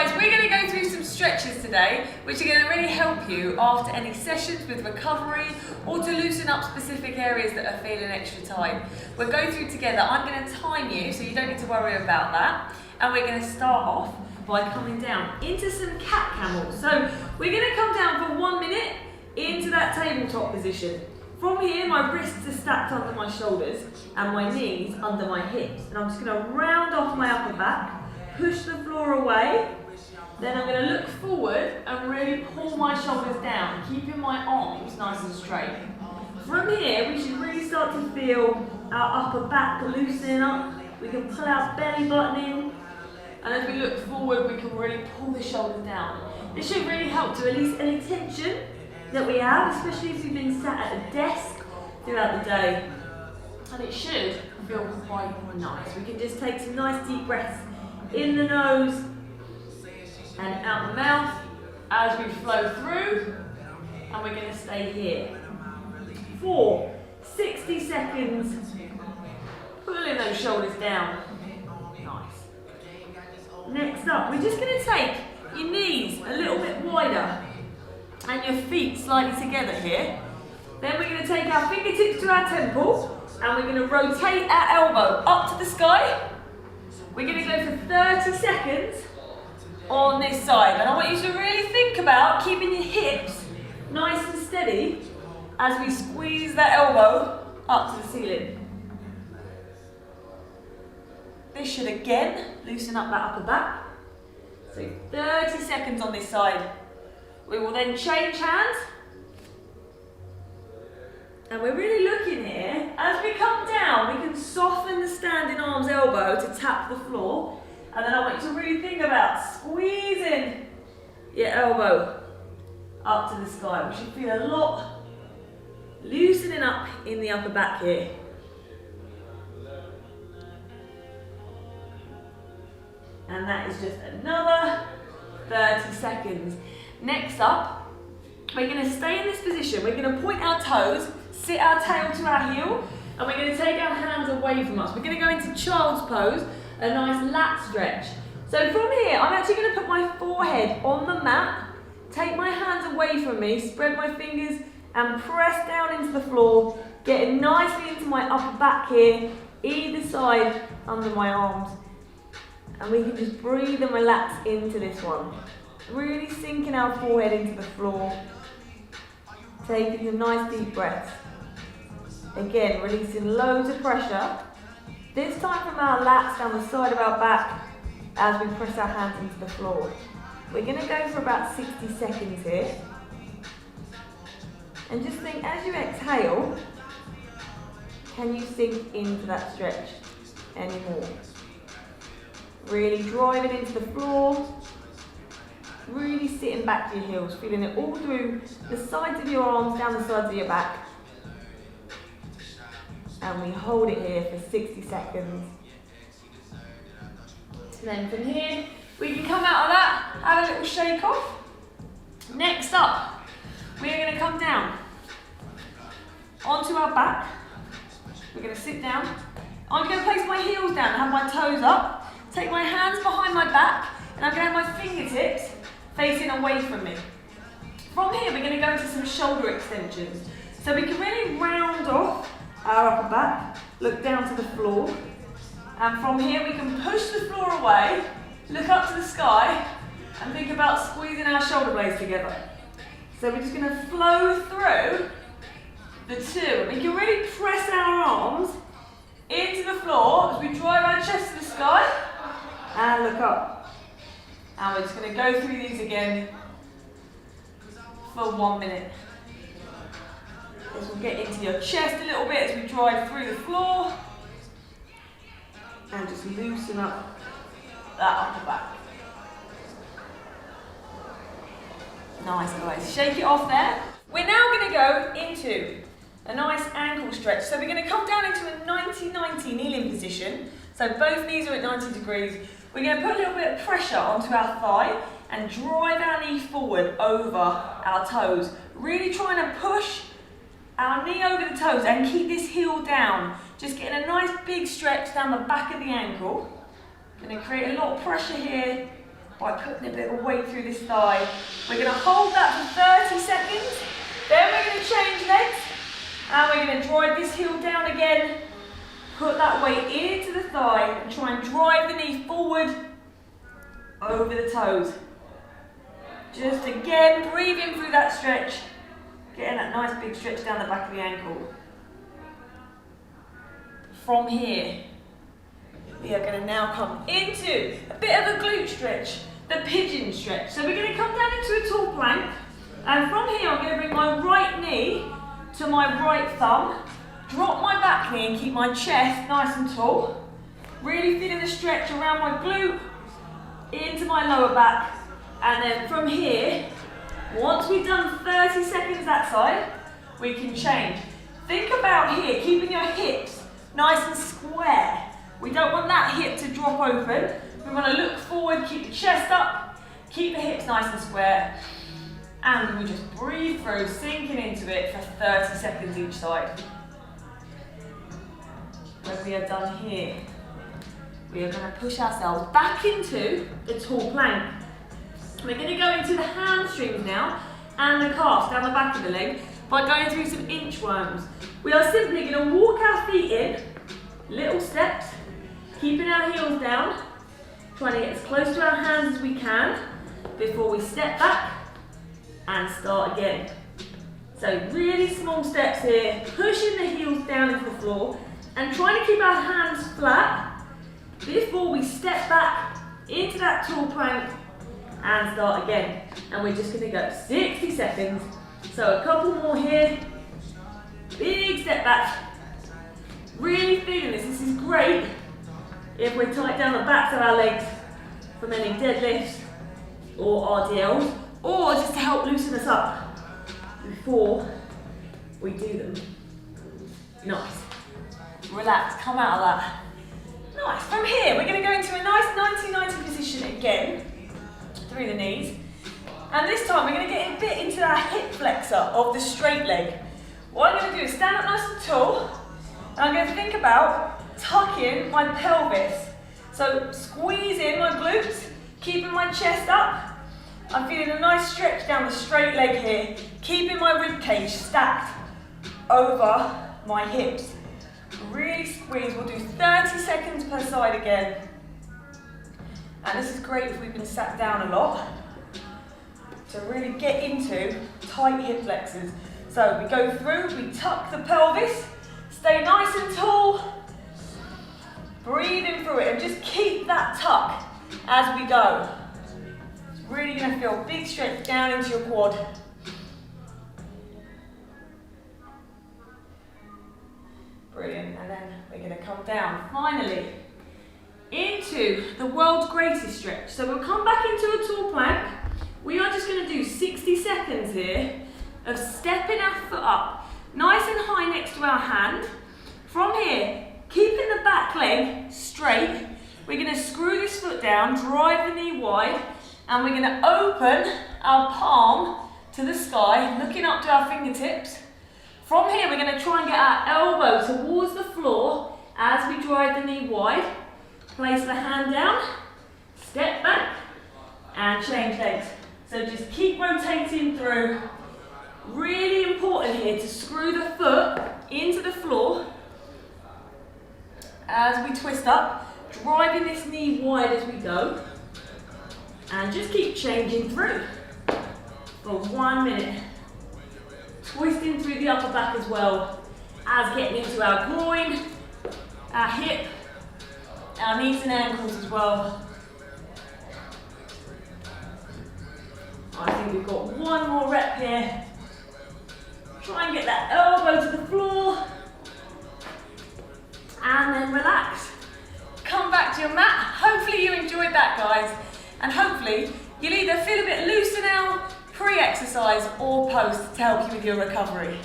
guys, we're going to go through some stretches today which are going to really help you after any sessions with recovery or to loosen up specific areas that are feeling extra tight. We'll go through together. I'm going to time you so you don't need to worry about that, and we're going to start off by coming down into some cat camels. So we're going to come down for 1 minute into that tabletop position. From here, my wrists are stacked under my shoulders and my knees under my hips, and I'm just going to round off my upper back, push the floor away, then I'm going to look forward and really pull my shoulders down, keeping my arms nice and straight. From here, we should really start to feel our upper back loosening up. We can pull our belly button in, and as we look forward, we can really pull the shoulders down. This should really help to release any tension that we have, especially if we've been sat at a desk throughout the day. And it should feel quite nice. We can just take some nice deep breaths in the nose and out the mouth as we flow through, and we're going to stay here for 60 seconds, pulling those shoulders down. Nice. Next up, we're just going to take your knees a little bit wider and your feet slightly together here. Then we're going to take our fingertips to our temple and we're going to rotate our elbow up to the sky. We're going to go for 30 seconds on this side, and I want you to really think about keeping your hips nice and steady as we squeeze that elbow up to the ceiling. This should again loosen up that upper back. So 30 seconds on this side. We will then change hands. And we're really looking here, as we come down, we can soften the standing arms elbow to tap the floor. And then I want you to really think about squeezing your elbow up to the sky. We should feel a lot loosening up in the upper back here. And that is just another 30 seconds. Next up, we're going to stay in this position. We're going to point our toes, sit our tail to our heel, and we're going to take our hands away from us. We're going to go into child's pose, a nice lat stretch. So from here, I'm actually going to put my forehead on the mat, take my hands away from me, spread my fingers, and press down into the floor, getting nicely into my upper back here, either side under my arms. And we can just breathe and relax into this one. Really sinking our forehead into the floor, taking some nice deep breaths. Again, releasing loads of pressure. This time from our lats down the side of our back as we press our hands into the floor. We're going to go for about 60 seconds here. And just think, as you exhale, can you sink into that stretch anymore? Really driving into the floor. Really sitting back to your heels, feeling it all through the sides of your arms, down the sides of your back. And we hold it here for 60 seconds. And then from here, we can come out of that, have a little shake off. Next up, we're going to come down onto our back. We're going to sit down. I'm going to place my heels down, have my toes up, take my hands behind my back, and I'm going to have my fingertips facing away from me. From here, we're going to go into some shoulder extensions. So we can really round off our upper back, look down to the floor, and from here we can push the floor away, look up to the sky, and think about squeezing our shoulder blades together. So we're just going to flow through the two. We can really press our arms into the floor as we drive our chest to the sky, and look up. And we're just going to go through these again for 1 minute. This will get into your chest a little bit as we drive through the floor. And just loosen up that upper back. Nice, guys. Shake it off there. We're now going to go into a nice ankle stretch. So we're going to come down into a 90-90 kneeling position. So both knees are at 90 degrees. We're going to put a little bit of pressure onto our thigh and drive our knee forward over our toes. Really trying to push our knee over the toes and keep this heel down. Just getting a nice big stretch down the back of the ankle. Going to create a lot of pressure here by putting a bit of weight through this thigh. We're going to hold that for 30 seconds. Then we're going to change legs. And we're going to drive this heel down again. Put that weight into the thigh and try and drive the knee forward over the toes. Just again, breathing through that stretch. Getting that nice big stretch down the back of the ankle. From here, we are going to now come into a bit of a glute stretch, the pigeon stretch. So we're going to come down into a tall plank, and from here I'm going to bring my right knee to my right thumb, drop my back knee and keep my chest nice and tall. Really feeling the stretch around my glute, into my lower back, and then from here, once we've done 30 seconds that side, we can change. Think about here, keeping your hips nice and square. We don't want that hip to drop open. We want to look forward, keep the chest up, keep the hips nice and square. And we just breathe through, sinking into it for 30 seconds each side. When we are done here, we are going to push ourselves back into the tall plank. We're going to go into the hamstrings now and the calves down the back of the leg by going through some inchworms. We are simply going to walk our feet in, little steps, keeping our heels down, trying to get as close to our hands as we can before we step back and start again. So really small steps here, pushing the heels down into the floor and trying to keep our hands flat before we step back into that tall plank and start again. And we're just going to go 60 seconds. So a couple more here. Big step back. Really feeling this. This is great if we're tight down the backs of our legs from any deadlifts or RDLs, or just to help loosen us up before we do them. Nice. Relax, come out of that. Nice. From here, we're going to go into a nice 90-90 position again, through the knees. And this time, we're going to get a bit into our hip flexor of the straight leg. What I'm going to do is stand up nice and tall, and I'm going to think about tucking my pelvis. So squeeze in my glutes, keeping my chest up. I'm feeling a nice stretch down the straight leg here, keeping my rib cage stacked over my hips. Really squeeze. We'll do 30 seconds per side again. And this is great if we've been sat down a lot, to really get into tight hip flexors. So we go through, we tuck the pelvis, stay nice and tall, breathing through it, and just keep that tuck as we go. It's really going to feel a big stretch down into your quad. Brilliant, and then we're going to come down, finally, into the world's greatest stretch. So we'll come back into a tall plank. We are just going to do 60 seconds here of stepping our foot up, nice and high next to our hand. From here, keeping the back leg straight, we're going to screw this foot down, drive the knee wide, and we're going to open our palm to the sky, looking up to our fingertips. From here, we're going to try and get our elbow towards the floor as we drive the knee wide. Place the hand down, step back, and change legs. So just keep rotating through. Really important here to screw the foot into the floor as we twist up, driving this knee wide as we go. And just keep changing through for 1 minute. Twisting through the upper back as well as getting into our groin, our hip, our knees and ankles as well. I think we've got one more rep here. Try and get that elbow to the floor. And then relax. Come back to your mat. Hopefully you enjoyed that, guys. And hopefully you'll either feel a bit looser now, pre-exercise or post, to help you with your recovery.